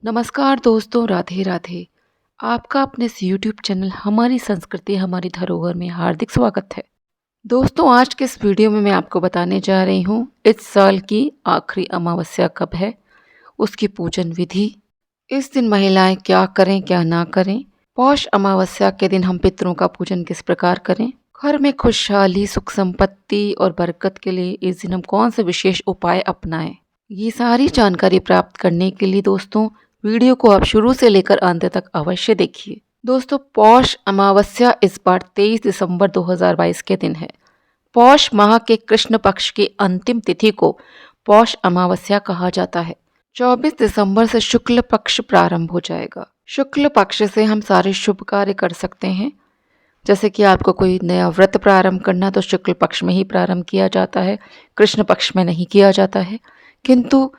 नमस्कार दोस्तों, राधे राधे। आपका अपने इस यूट्यूब चैनल हमारी संस्कृति हमारी धरोहर में हार्दिक स्वागत है। दोस्तों, आज के इस वीडियो में मैं आपको बताने जा रही हूँ इस साल की आखिरी अमावस्या कब है, उसकी पूजन विधि, इस दिन महिलाएं क्या करें क्या ना करें, पौष अमावस्या के दिन हम पितरों का पूजन किस प्रकार करें, घर में खुशहाली सुख संपत्ति और बरकत के लिए इस दिन हम कौन से विशेष उपाय अपनाएं। ये सारी जानकारी प्राप्त करने के लिए दोस्तों वीडियो को आप शुरू से लेकर अंत तक अवश्य देखिए। दोस्तों, पौष अमावस्या इस बार 23 दिसंबर 2022 के दिन है। पौष माह के कृष्ण पक्ष की अंतिम तिथि को पौष अमावस्या कहा जाता है। 24 दिसंबर से शुक्ल पक्ष प्रारंभ हो जाएगा। शुक्ल पक्ष से हम सारे शुभ कार्य कर सकते हैं। जैसे कि आपको कोई नया व्रत प्रारंभ करना तो शुक्ल पक्ष में ही प्रारंभ किया जाता है, कृष्ण पक्ष में नहीं किया जाता है। किंतु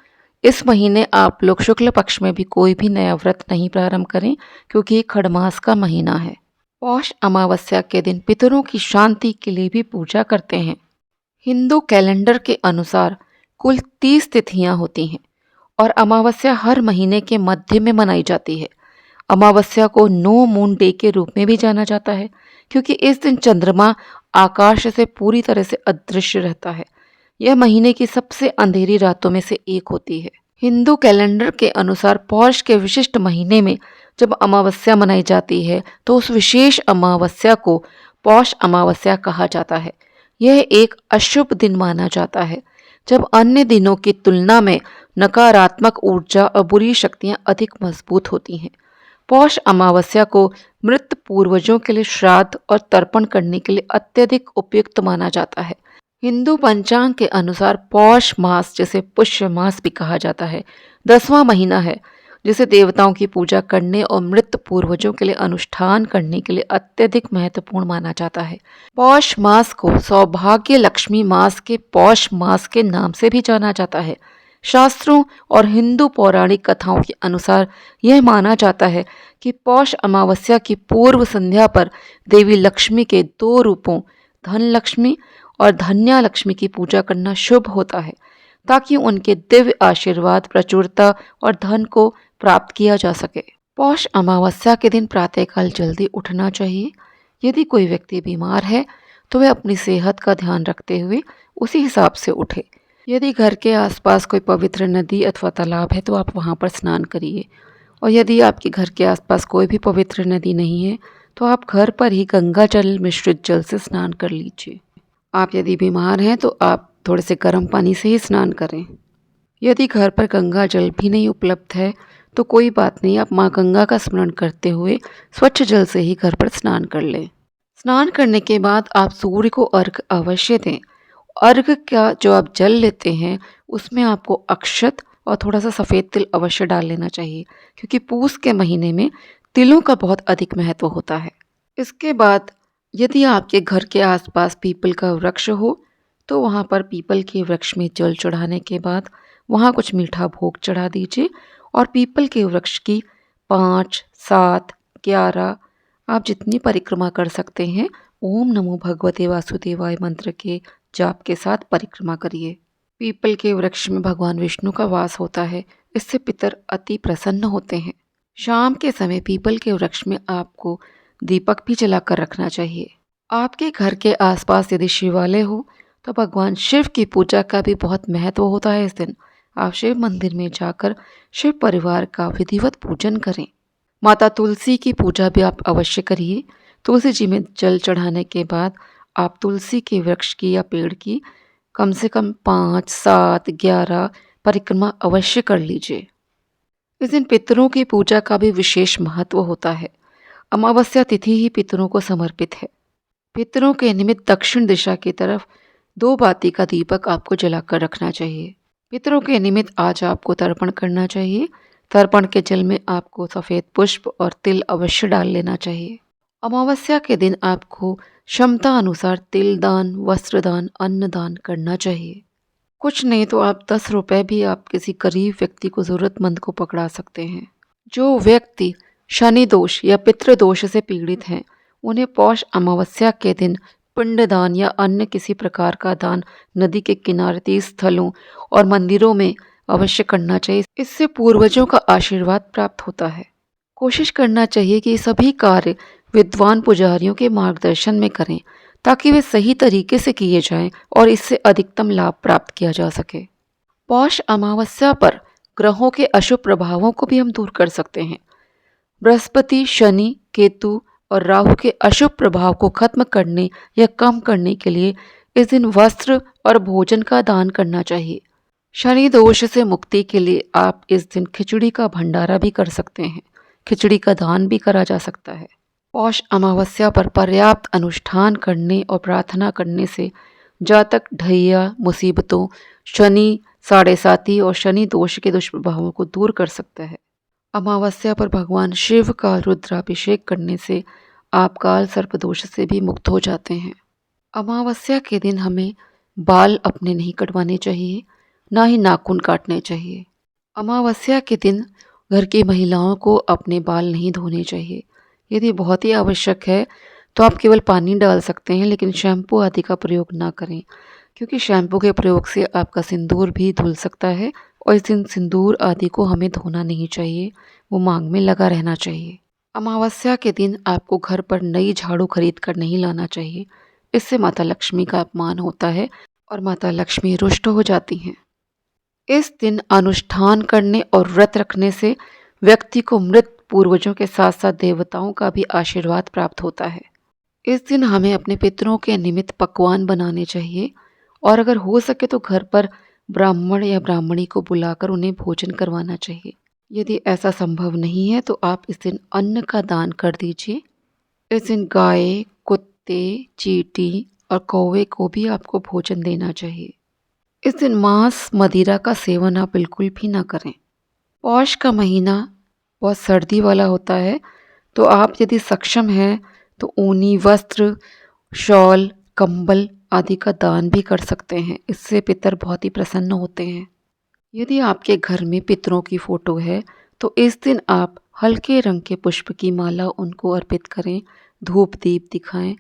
इस महीने आप लोग शुक्ल पक्ष में भी कोई भी नया व्रत नहीं प्रारंभ करें, क्योंकि ये खड़मास का महीना है। पौष अमावस्या के दिन पितरों की शांति के लिए भी पूजा करते हैं। हिंदू कैलेंडर के अनुसार कुल 30 तिथियां होती हैं और अमावस्या हर महीने के मध्य में मनाई जाती है। अमावस्या को नो मून डे के रूप में भी जाना जाता है, क्योंकि इस दिन चंद्रमा आकाश से पूरी तरह से अदृश्य रहता है। यह महीने की सबसे अंधेरी रातों में से एक होती है। हिंदू कैलेंडर के अनुसार पौष के विशिष्ट महीने में जब अमावस्या मनाई जाती है तो उस विशेष अमावस्या को पौष अमावस्या कहा जाता है। यह एक अशुभ दिन माना जाता है, जब अन्य दिनों की तुलना में नकारात्मक ऊर्जा और बुरी शक्तियां अधिक मजबूत होती हैं। पौष अमावस्या को मृत पूर्वजों के लिए श्राद्ध और तर्पण करने के लिए अत्यधिक उपयुक्त माना जाता है। हिंदू पंचांग के अनुसार पौष मास, जिसे पुष्य मास भी कहा जाता है, 10वां महीना है, जिसे देवताओं की पूजा करने और मृत पूर्वजों के लिए अनुष्ठान करने के लिए अत्यधिक महत्वपूर्ण माना जाता है। पौष मास को सौभाग्य लक्ष्मी मास के पौष मास के नाम से भी जाना जाता है। शास्त्रों और हिंदू पौराणिक कथाओं के अनुसार यह माना जाता है कि पौष अमावस्या की पूर्व संध्या पर देवी लक्ष्मी के 2 रूपों धन लक्ष्मी और धन्या लक्ष्मी की पूजा करना शुभ होता है, ताकि उनके दिव्य आशीर्वाद, प्रचुरता और धन को प्राप्त किया जा सके। पौष अमावस्या के दिन प्रातःकाल जल्दी उठना चाहिए। यदि कोई व्यक्ति बीमार है तो वह अपनी सेहत का ध्यान रखते हुए उसी हिसाब से उठे। यदि घर के आसपास कोई पवित्र नदी अथवा तालाब है तो आप वहाँ पर स्नान करिए, और यदि आपके घर के आसपास कोई भी पवित्र नदी नहीं है तो आप घर पर ही गंगा जल मिश्रित जल से स्नान कर लीजिए। आप यदि बीमार हैं तो आप थोड़े से गर्म पानी से ही स्नान करें। यदि घर पर गंगा जल भी नहीं उपलब्ध है तो कोई बात नहीं, आप माँ गंगा का स्मरण करते हुए स्वच्छ जल से ही घर पर स्नान कर लें। स्नान करने के बाद आप सूर्य को अर्घ्य अवश्य दें। अर्घ्य का जो आप जल लेते हैं उसमें आपको अक्षत और थोड़ा सा सफ़ेद तिल अवश्य डाल लेना चाहिए, क्योंकि पूस के महीने में तिलों का बहुत अधिक महत्व होता है। इसके बाद यदि आपके घर के आसपास पीपल का वृक्ष हो तो वहाँ पर पीपल के वृक्ष में जल चढ़ाने के बाद वहाँ कुछ मीठा भोग चढ़ा दीजिए, और पीपल के वृक्ष की 5, 7, 11 आप जितनी परिक्रमा कर सकते हैं, ओम नमो भगवते वासुदेवाय मंत्र के जाप के साथ परिक्रमा करिए। पीपल के वृक्ष में भगवान विष्णु का वास होता है, इससे पितर अति प्रसन्न होते हैं। शाम के समय पीपल के वृक्ष में आपको दीपक भी जलाकर रखना चाहिए। आपके घर के आसपास यदि शिवालय हो तो भगवान शिव की पूजा का भी बहुत महत्व होता है। इस दिन आप शिव मंदिर में जाकर शिव परिवार का विधिवत पूजन करें। माता तुलसी की पूजा भी आप अवश्य करिए। तुलसी जी में जल चढ़ाने के बाद आप तुलसी के वृक्ष की या पेड़ की कम से कम 5, 7, 11 परिक्रमा अवश्य कर लीजिए। इस दिन पितरों की पूजा का भी विशेष महत्व होता है। अमावस्या तिथि ही पितरों को समर्पित है। पितरों के निमित्त दक्षिण दिशा की तरफ 2 बाती का दीपक आपको जलाकर रखना चाहिए। पितरों के निमित्त आज आपको तर्पण करना चाहिए। तर्पण के जल में आपको सफ़ेद पुष्प और तिल अवश्य डाल लेना चाहिए। अमावस्या के दिन आपको क्षमता अनुसार तिल दान, वस्त्र दान, अन्न दान करना चाहिए। कुछ नहीं तो आप 10 रुपए भी आप किसी गरीब व्यक्ति को, ज़रूरतमंद को पकड़ा सकते हैं। जो व्यक्ति शनि दोष या पितृ दोष से पीड़ित हैं, उन्हें पौष अमावस्या के दिन पिंडदान या अन्य किसी प्रकार का दान नदी के किनारे, तीर्थ स्थलों और मंदिरों में अवश्य करना चाहिए। इससे पूर्वजों का आशीर्वाद प्राप्त होता है। कोशिश करना चाहिए कि सभी कार्य विद्वान पुजारियों के मार्गदर्शन में करें ताकि वे सही तरीके से किए जाएं और इससे अधिकतम लाभ प्राप्त किया जा सके। पौष अमावस्या पर ग्रहों के अशुभ प्रभावों को भी हम दूर कर सकते हैं। बृहस्पति, शनि, केतु और राहु के अशुभ प्रभाव को खत्म करने या कम करने के लिए इस दिन वस्त्र और भोजन का दान करना चाहिए। शनि दोष से मुक्ति के लिए आप इस दिन खिचड़ी का भंडारा भी कर सकते हैं। खिचड़ी का दान भी करा जा सकता है। पौष अमावस्या पर पर्याप्त अनुष्ठान करने और प्रार्थना करने से जातक ढैया मुसीबतों, शनि साढ़े साती और शनि दोष के दुष्प्रभावों को दूर कर सकता है। अमावस्या पर भगवान शिव का रुद्राभिषेक करने से आप काल सर्प दोष से भी मुक्त हो जाते हैं। अमावस्या के दिन हमें बाल अपने नहीं कटवाने चाहिए, ना ही नाखून काटने चाहिए। अमावस्या के दिन घर की महिलाओं को अपने बाल नहीं धोने चाहिए। यदि बहुत ही आवश्यक है तो आप केवल पानी डाल सकते हैं, लेकिन शैम्पू आदि का प्रयोग ना करें, क्योंकि शैम्पू के प्रयोग से आपका सिंदूर भी धुल सकता है और इस दिन सिंदूर आदि को हमें धोना नहीं चाहिए, वो मांग में लगा रहना चाहिए। अमावस्या के दिन आपको घर पर नई झाड़ू खरीद कर नहीं लाना चाहिए। इससे माता लक्ष्मी का अपमान होता है और माता लक्ष्मी रुष्ट हो जाती हैं। इस दिन अनुष्ठान करने और व्रत रखने से व्यक्ति को मृत पूर्वजों के साथ साथ देवताओं का भी आशीर्वाद प्राप्त होता है। इस दिन हमें अपने पितरों के निमित्त पकवान बनाने चाहिए और अगर हो सके तो घर पर ब्राह्मण या ब्राह्मणी को बुलाकर उन्हें भोजन करवाना चाहिए। यदि ऐसा संभव नहीं है तो आप इस दिन अन्न का दान कर दीजिए। इस दिन गाय, कुत्ते, चींटी और कौवे को भी आपको भोजन देना चाहिए। इस दिन मांस, मदिरा का सेवन आप बिल्कुल भी ना करें। पौष का महीना बहुत सर्दी वाला होता है, तो आप यदि सक्षम हैं तो ऊनी वस्त्र, शॉल, कंबल आदि का दान भी कर सकते हैं। इससे पितर बहुत ही प्रसन्न होते हैं। यदि आपके घर में पितरों की फ़ोटो है तो इस दिन आप हल्के रंग के पुष्प की माला उनको अर्पित करें, धूप दीप दिखाएं,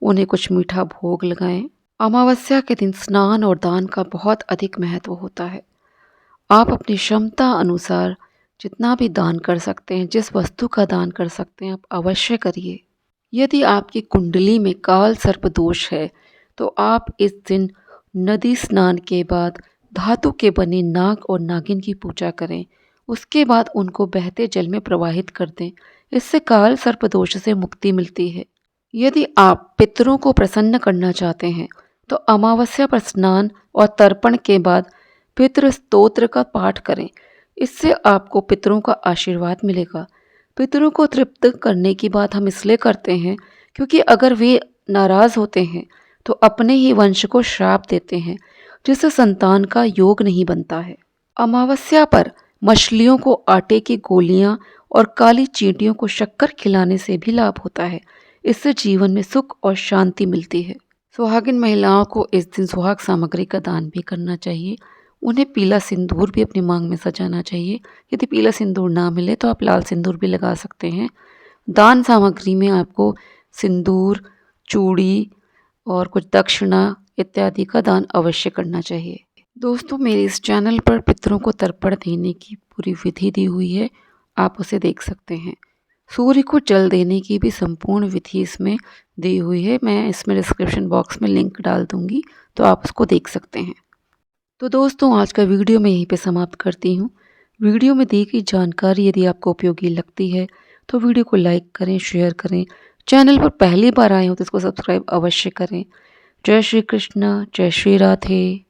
उन्हें कुछ मीठा भोग लगाएं। अमावस्या के दिन स्नान और दान का बहुत अधिक महत्व होता है। आप अपनी क्षमता अनुसार जितना भी दान कर सकते हैं, जिस वस्तु का दान कर सकते हैं, आप अवश्य करिए। यदि आपकी कुंडली में काल सर्प दोष है तो आप इस दिन नदी स्नान के बाद धातु के बने नाग और नागिन की पूजा करें। उसके बाद उनको बहते जल में प्रवाहित कर दें। इससे काल सर्प दोष से मुक्ति मिलती है। यदि आप पितरों को प्रसन्न करना चाहते हैं तो अमावस्या पर स्नान और तर्पण के बाद पितृ स्तोत्र का पाठ करें। इससे आपको पितरों का आशीर्वाद मिलेगा। पितरों को तृप्त करने की बात हम इसलिए करते हैं क्योंकि अगर वे नाराज़ होते हैं तो अपने ही वंश को श्राप देते हैं, जिससे संतान का योग नहीं बनता है। अमावस्या पर मछलियों को आटे की गोलियां और काली चींटियों को शक्कर खिलाने से भी लाभ होता है। इससे जीवन में सुख और शांति मिलती है। सुहागिन महिलाओं को इस दिन सुहाग सामग्री का दान भी करना चाहिए। उन्हें पीला सिंदूर भी अपनी मांग में सजाना चाहिए। यदि पीला सिंदूर ना मिले तो आप लाल सिंदूर भी लगा सकते हैं। दान सामग्री में आपको सिंदूर, चूड़ी और कुछ दक्षिणा इत्यादि का दान अवश्य करना चाहिए। दोस्तों, मेरे इस चैनल पर पितरों को तर्पण देने की पूरी विधि दी हुई है, आप उसे देख सकते हैं। सूर्य को जल देने की भी संपूर्ण विधि इसमें दी हुई है। मैं इसमें डिस्क्रिप्शन बॉक्स में लिंक डाल दूंगी, तो आप उसको देख सकते हैं। तो दोस्तों, आज का वीडियो मैं यहीं पे समाप्त करती हूँ। वीडियो में दी गई जानकारी यदि आपको उपयोगी लगती है तो वीडियो को लाइक करें, शेयर करें। चैनल पर पहली बार आए हो तो इसको सब्सक्राइब अवश्य करें। जय श्री कृष्ण, जय श्री राधे।